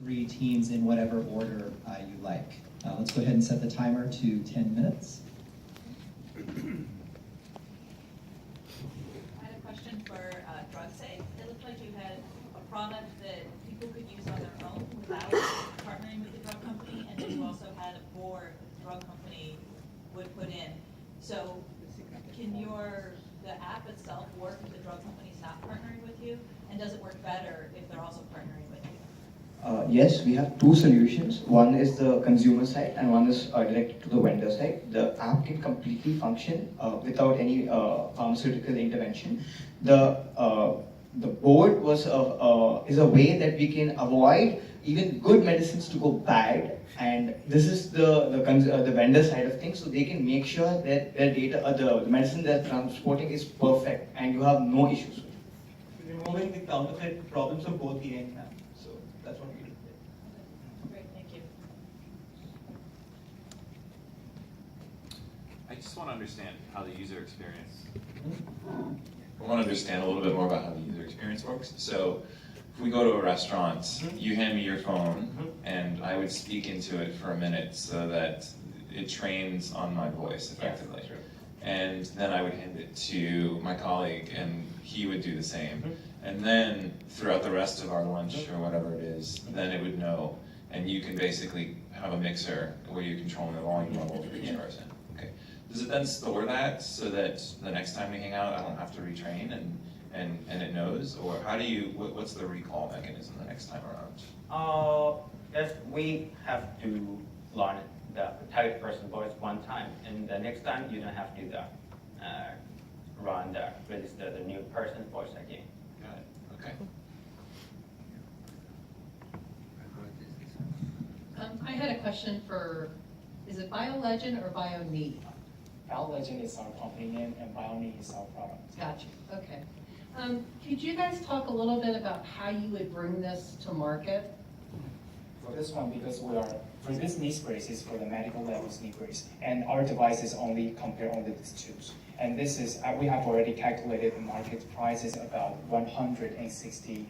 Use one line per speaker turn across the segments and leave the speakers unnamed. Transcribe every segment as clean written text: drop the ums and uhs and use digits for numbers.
three teams in whatever order you like. Let's go ahead and set the timer to 10 minutes.
I had a question for DrugSafe. It looked like you had a product that people could use on their own without partnering with the drug company, and then you also had a board that the drug company would put in. So can the app itself work if the drug company's not partnering with you? And does it work better if they're also partnering with you?
Yes, we have two solutions. One is the consumer side and one is directed to the vendor side. The app can completely function without any pharmaceutical intervention. The board is a way that we can avoid even good medicines to go bad, and this is the vendor side of things, so they can make sure that their data, the medicine they're transporting is perfect, and you have no issues with it.
Removing the counterfeit problems from both the end, ma'am. So that's what we do.
Great, thank you.
I just want to understand how the user experience. I want to understand a little bit more about how the user experience works. So, if we go to a restaurant, you hand me your phone, and I would speak into it for a minute so that it trains on my voice effectively.
Yeah, sure.
And then I would hand it to my colleague, and he would do the same. And then throughout the rest of our lunch or whatever it is, then it would know, and you can basically have a mixer where you control the volume level for each person. Okay. Does it then store that so that the next time we hang out, I don't have to retrain and it knows? Or how do you, what's the recall mechanism the next time around?
Yes, we have to learn the target person voice one time, and the next time you don't have to register the new person voice again.
Got it. Okay.
I had a question for, is it BioLegend or BioNe?
BioLegend is our company name and BioNe is our product.
Gotcha, okay. Could you guys talk a little bit about how you would bring this to market?
For this one, because for this knee brace is for the medical levels knee brace, and our device is only compare only these two. And this is, we have already calculated the market price is about $160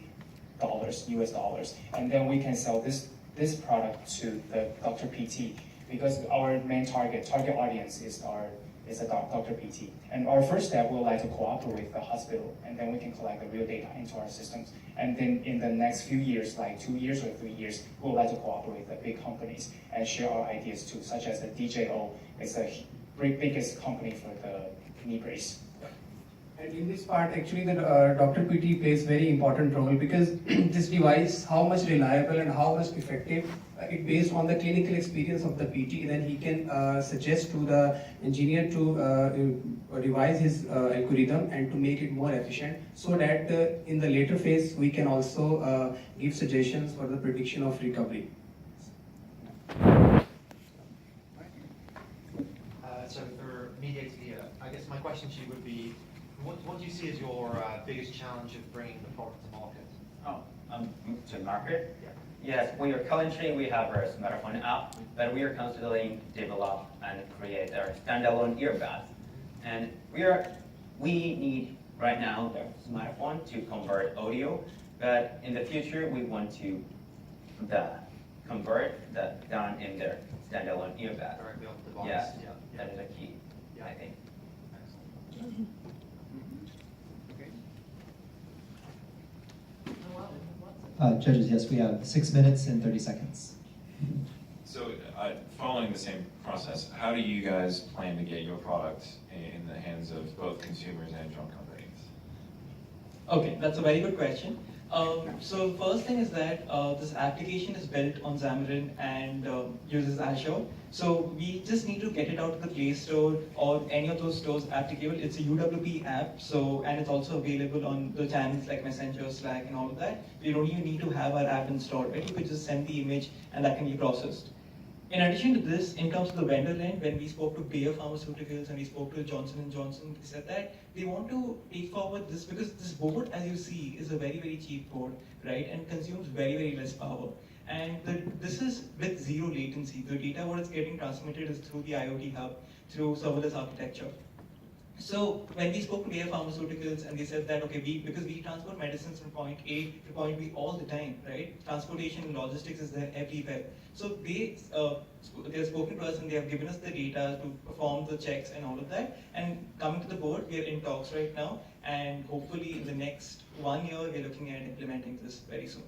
US dollars. And then we can sell this product to the Dr. PT, because our main target audience is a Dr. PT. And our first step, we would like to cooperate with the hospital, and then we can collect the real data into our systems. And then in the next few years, like 2 years or 3 years, we would like to cooperate with the big companies and share our ideas too, such as the DJO is the biggest company for the knee brace.
And in this part, actually, the Dr. PT plays very important role, because this device, how much reliable and how much effective, it based on the clinical experience of the PT. Then he can suggest to the engineer to revise his algorithm and to make it more efficient, so that in the later phase we can also give suggestions for the prediction of recovery.
So for MediaXvia, I guess my question to you would be, what do you see as your biggest challenge of bringing the product to market?
To market?
Yeah.
Yes, currently we have a smartphone app, but we are considering develop and create a standalone earbuds. And we need right now the smartphone to convert audio, but in the future we want to convert that down in the standalone earbud.
Directly off the device.
Yeah,
Yeah.
that is a key, I think.
Excellent.
Judges, yes, we have 6 minutes and 30 seconds.
So, following the same process, how do you guys plan to get your product in the hands of both consumers and drug companies?
Okay, that's a very good question. So first thing is that this application is built on Xamarin and uses Azure. So we just need to get it out to the Play Store or any of those stores applicable. It's a UWP app, and it's also available on the channels like Messenger, Slack, and all of that. We don't even need to have our app installed, right? You could just send the image and that can be processed. In addition to this, in terms of the vendor end, when we spoke to Bayer Pharmaceuticals and we spoke to Johnson & Johnson, they said that they want to take forward this because this board, as you see, is a very, very cheap board, right? And consumes very, very less power. And this is with zero latency. The data, what is getting transmitted is through the IoT hub, through serverless architecture. So when we spoke to Bayer Pharmaceuticals and they said that, okay, because we transport medicines from point A to point B all the time, right? Transportation and logistics is there everywhere. So they've spoken to us and they have given us the data to perform the checks and all of that. And coming to the board, we are in talks right now, and hopefully in the next 1 year, we're looking at implementing this very soon.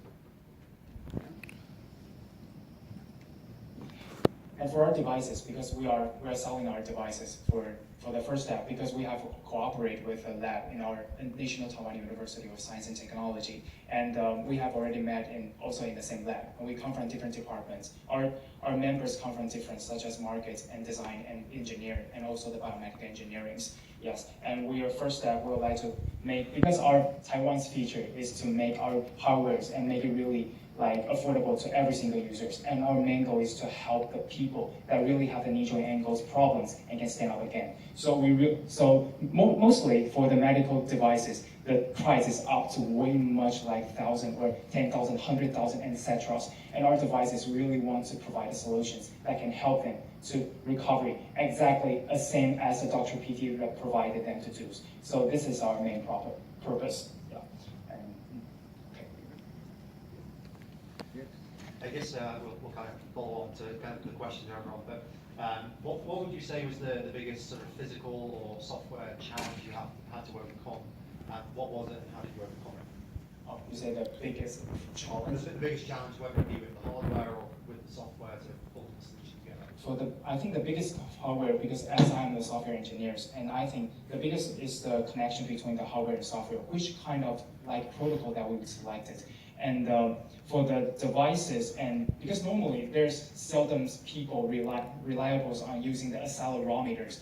And for our devices, because we are selling our devices for the first step, because we have cooperated with a lab in our National Taiwan University of Science and Technology, and we have already met also in the same lab, and we come from different departments. Our members come from different, such as markets and design and engineering, and also the biomedical engineerings. Yes, and first step, we would like to make, because our Taiwan's feature is to make our hardwares and make it really affordable to every single users. And our main goal is to help the people that really have the knee joint ankles problems and can stand up again. So mostly for the medical devices, the price is up to way much like 1,000 or 10,000, 100,000, etc. And our devices really want to provide solutions that can help them to recovery exactly the same as the Dr. PT provided them to do. So this is our main purpose. Yeah.
I guess we'll kind of follow on to kind of the question earlier on, but what would you say was the biggest sort of physical or software challenge you had to overcome? And what was it and how did you overcome it?
Oh, you say the biggest challenge?
The biggest challenge, whether it be with the hardware or with the software to pull the solution together?
I think the biggest hardware, because as I'm the software engineers, and I think the biggest is the connection between the hardware and software, which kind of protocol that we selected. And for the devices, and because normally there's seldom people reliable on using the accelerometers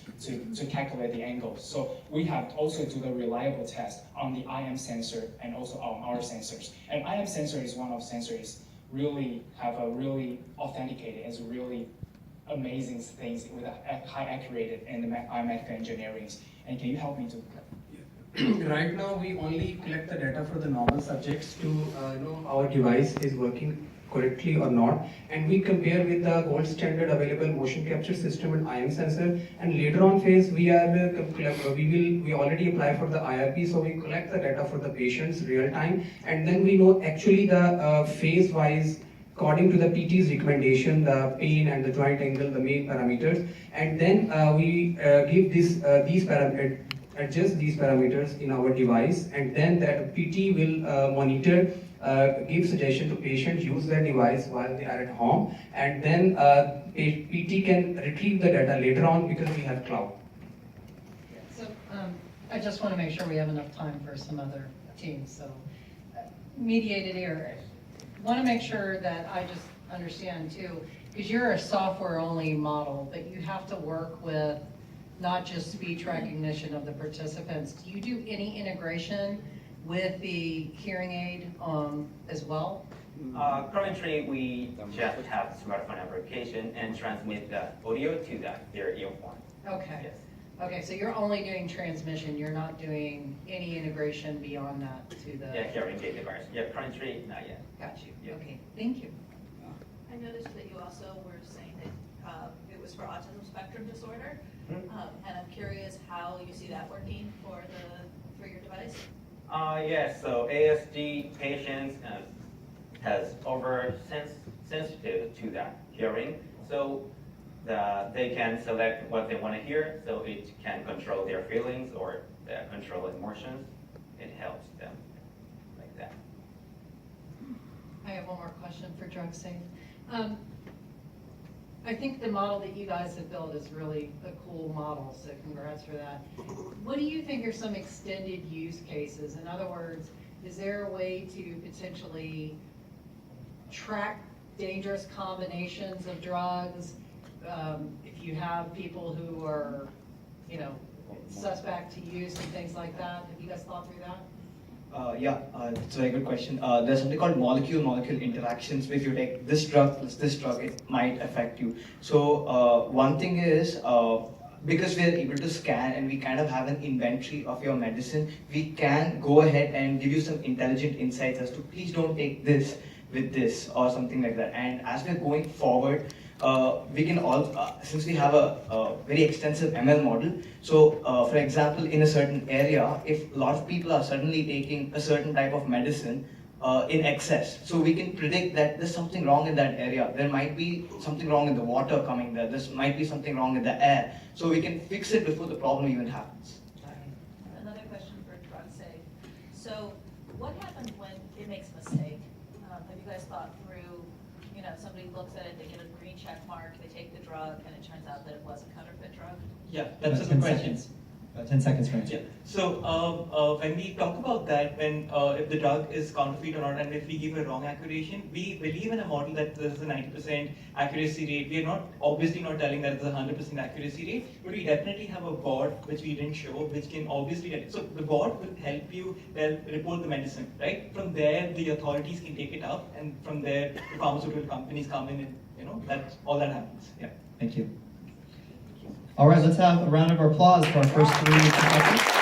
to calculate the angles. So we have also do the reliable test on the IM sensor and also on our sensors. And IM sensor is one of sensors really have a really authenticated as really amazing things with a high accurate in the biomedical engineering. And can you help me to?
Right now, we only collect the data for the normal subjects to know our device is working correctly or not, and we compare with the gold standard available motion capture system and IM sensor. And later on phase, we already apply for the IRP, so we collect the data for the patients real time, and then we know actually the phase wise, according to the PT's recommendation, the pain and the joint angle, the main parameters, and then we give these parameters. Adjust these parameters in our device, and then that PT will monitor, give suggestion to patients, use their device while they are at home, and then PT can retrieve the data later on because we have cloud.
So I just want to make sure we have enough time for some other teams. So mediated here, want to make sure that I just understand too, because you're a software only model, but you have to work with not just speech recognition of the participants. Do you do any integration with the hearing aid as well?
Currently, we just have smartphone application and transmit the audio to their earphone.
Okay.
Yes.
Okay, so you're only doing transmission. You're not doing any integration beyond that to the.
Yeah, hearing aid device. Yeah, currently not yet.
Got you.
Yeah.
Okay, thank you.
I noticed that you also were saying that it was for autism spectrum disorder. And I'm curious how you see that working for your device?
Yes, so ASD patients has oversensitive to that hearing, so they can select what they want to hear, so it can control their feelings or control emotions. It helps them like that.
I have one more question for DrugSafe. I think the model that you guys have built is really a cool model, so congrats for that. What do you think are some extended use cases? In other words, is there a way to potentially track dangerous combinations of drugs? If you have people who are, suspect to use and things like that, have you guys thought through that?
It's a very good question. There's something called molecule-molecule interactions. If you take this drug, it might affect you. So one thing is, because we are able to scan and we kind of have an inventory of your medicine, we can go ahead and give you some intelligent insights as to please don't take this with this or something like that. And as we're going forward, we can all, since we have a very extensive ML model, so for example, in a certain area, if a lot of people are suddenly taking a certain type of medicine in excess, so we can predict that there's something wrong in that area. There might be something wrong in the water coming there. There might be something wrong in the air. So we can fix it before the problem even happens.
Another question for DrugSafe. So what happens when it makes a mistake? Have you guys thought through, somebody looks at it, they get a green check mark, they take the drug, and it turns out that it was a counterfeit drug?
Yeah, that's a
About
good
10
question.
seconds. About 10 seconds for answer.
Yeah. So when we talk about that, when if the drug is counterfeit or not, and if we give a wrong accuracy, we believe in a model that there's a 90% accuracy rate. We are not obviously not telling that it's a 100% accuracy rate, but we definitely have a bot which we didn't show, which can obviously get. So the bot will help you report the medicine, right? From there, the authorities can take it up, and from there, the pharmaceutical companies come in, and that's all that happens. Yeah.
Thank you. All right, let's have a round of applause for our first 3 contestants.